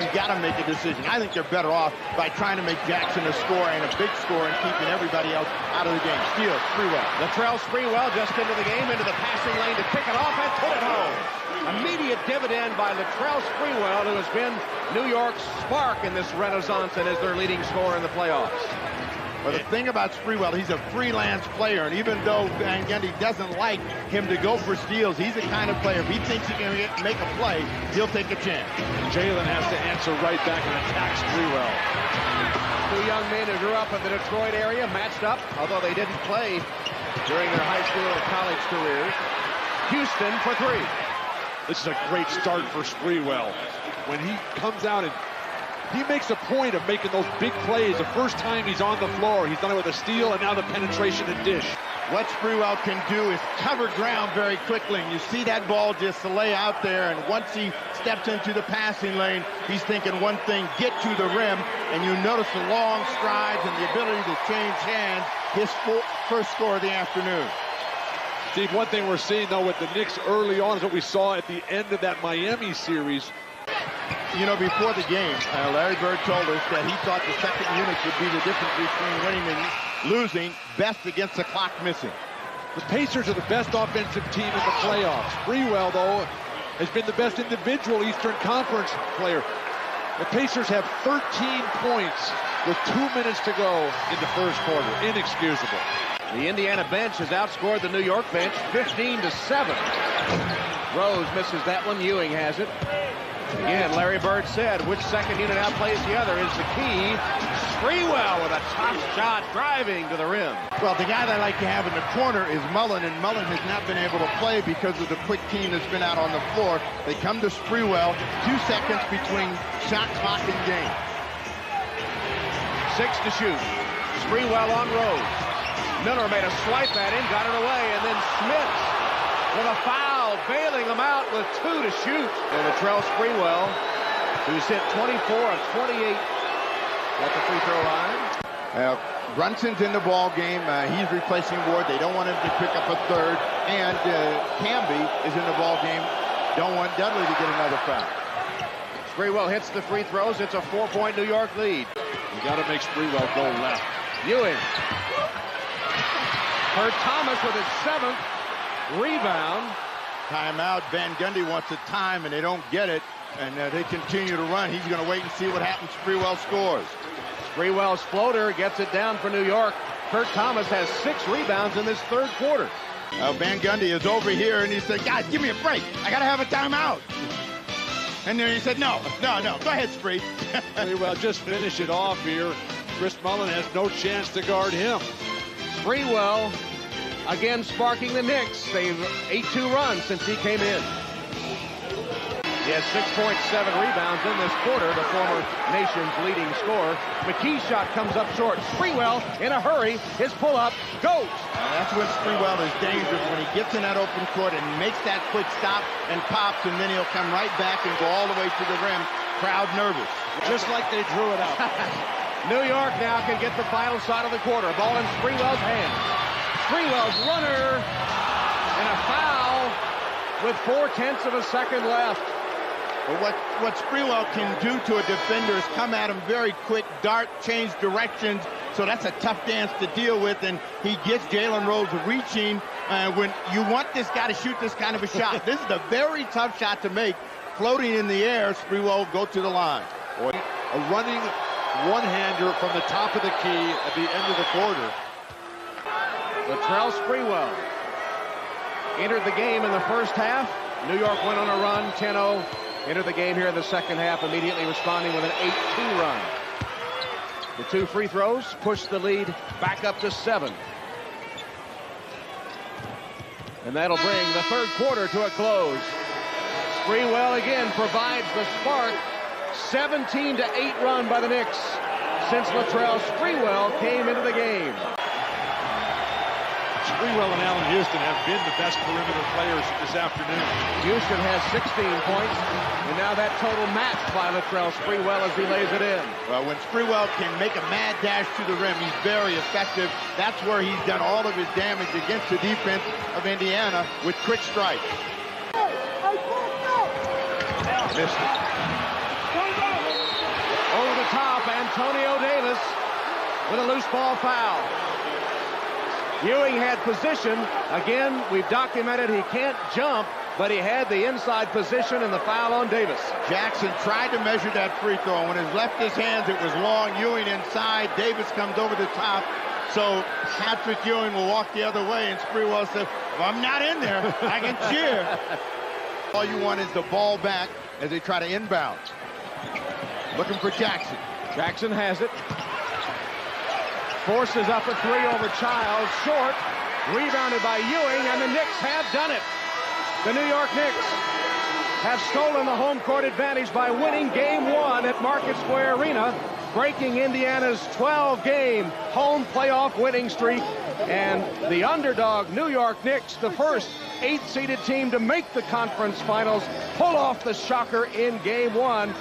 you got to make a decision. I think they're better off by trying to make Jackson a score and a big score and keeping everybody else out of the game. Steal, Sprewell. Latrell Sprewell just into the game, into the passing lane to kick it off and put it home. Immediate dividend by Latrell Sprewell, who has been New York's spark in this renaissance and is their leading scorer in the playoffs. Well, the thing about Sprewell, he's a freelance player, and even though Van Gundy doesn't like him to go for steals, he's the kind of player, if he thinks he can make a play, he'll take a chance. Jalen has to answer right back and attack Sprewell. Two young men who grew up in the Detroit area, matched up, although they didn't play during their high school or college careers. Houston for three. This is a great start for Sprewell. When he comes out and he makes a point of making those big plays. The first time he's on the floor, he's done it with a steal and now the penetration and dish. What Sprewell can do is cover ground very quickly. And you see that ball just lay out there, and once he steps into the passing lane, he's thinking one thing, get to the rim, and you notice the long strides and the ability to change hands. His first score of the afternoon. Steve, one thing we're seeing, though, with the Knicks early on is what we saw at the end of that Miami series. You know, before the game, Larry Bird told us that he thought the second unit would be the difference between winning and losing, best against the clock missing. The Pacers are the best offensive team in the playoffs. Sprewell, though, has been the best individual Eastern Conference player. The Pacers have 13 points with 2 minutes to go in the first quarter. Inexcusable. The Indiana bench has outscored the New York bench 15-7. Rose misses that one. Ewing has it. Again, Larry Bird said which second unit outplays the other is the key. Sprewell with a top shot driving to the rim. Well, the guy that I like to have in the corner is Mullen, and Mullen has not been able to play because of the quick team that's been out on the floor. They come to Sprewell, 2 seconds between shot clock and game. 6 to shoot. Sprewell on Rose. Miller made a swipe at him, got it away, and then Smith with a foul, bailing him out with 2 to shoot. And Latrell Sprewell, who's hit 24 of 28 at the free throw line. Brunson's in the ball game. He's replacing Ward. They don't want him to pick up a third. And Camby is in the ball game. Don't want Dudley to get another foul. Sprewell hits the free throws. It's a 4-point New York lead. You got to make Sprewell go left. Ewing. Herb Thomas with his 7th rebound. Timeout. Van Gundy wants a time, and they don't get it. And they continue to run. He's going to wait and see what happens. Sprewell scores. Sprewell's floater gets it down for New York. Kurt Thomas has 6 rebounds in this third quarter. Van Gundy is over here, and he said, guys, give me a break. I got to have a timeout. And then he said, no. Go ahead, Spree. Sprewell, just finish it off here. Chris Mullen has no chance to guard him. Sprewell again sparking the Knicks. They've 8-2 run since he came in. He has 6.7 rebounds in this quarter, the former nation's leading scorer. McKee's shot comes up short. Sprewell in a hurry. His pull-up goes. That's when Sprewell is dangerous, when he gets in that open court and makes that quick stop and pops, and then he'll come right back and go all the way to the rim. Crowd nervous. Just like they drew it out. New York now can get the final shot of the quarter. Ball in Sprewell's hands. Sprewell's runner and a foul with 0.4 of a second left. But what Sprewell can do to a defender is come at him very quick, dart, change directions. So that's a tough dance to deal with, and he gets Jalen Rose reaching. When you want this guy to shoot this kind of a shot, this is a very tough shot to make. Floating in the air, Sprewell go to the line. A running one-hander from the top of the key at the end of the quarter. Latrell Sprewell entered the game in the first half. New York went on a run, 10-0. Entered the game here in the second half, immediately responding with an 8-2 run. The 2 free throws pushed the lead back up to 7. And that'll bring the third quarter to a close. Sprewell again provides the spark. 17-8 run by the Knicks since Latrell Sprewell came into the game. Sprewell and Allen Houston have been the best perimeter players this afternoon. Houston has 16 points, and now that total matched by Latrell Sprewell as he lays it in. Well, when Sprewell can make a mad dash to the rim, he's very effective. That's where he's done all of his damage against the defense of Indiana with quick strikes. Missed it. Antonio Davis with a loose ball foul. Ewing had position. Again, we've documented he can't jump, but he had the inside position and the foul on Davis. Jackson tried to measure that free throw. When it left his hands, it was long. Ewing inside. Davis comes over the top. So Patrick Ewing will walk the other way, and Sprewell said, well, I'm not in there. I can cheer. All you want is the ball back as they try to inbound. Looking for Jackson. Jackson has it. Forces up a three over Childs. Short. Rebounded by Ewing, and the Knicks have done it. The New York Knicks have stolen the home court advantage by winning Game 1 at Market Square Arena, breaking Indiana's 12-game home playoff winning streak. And the underdog New York Knicks, the first 8th-seeded team to make the conference finals, pull off the shocker in Game 1.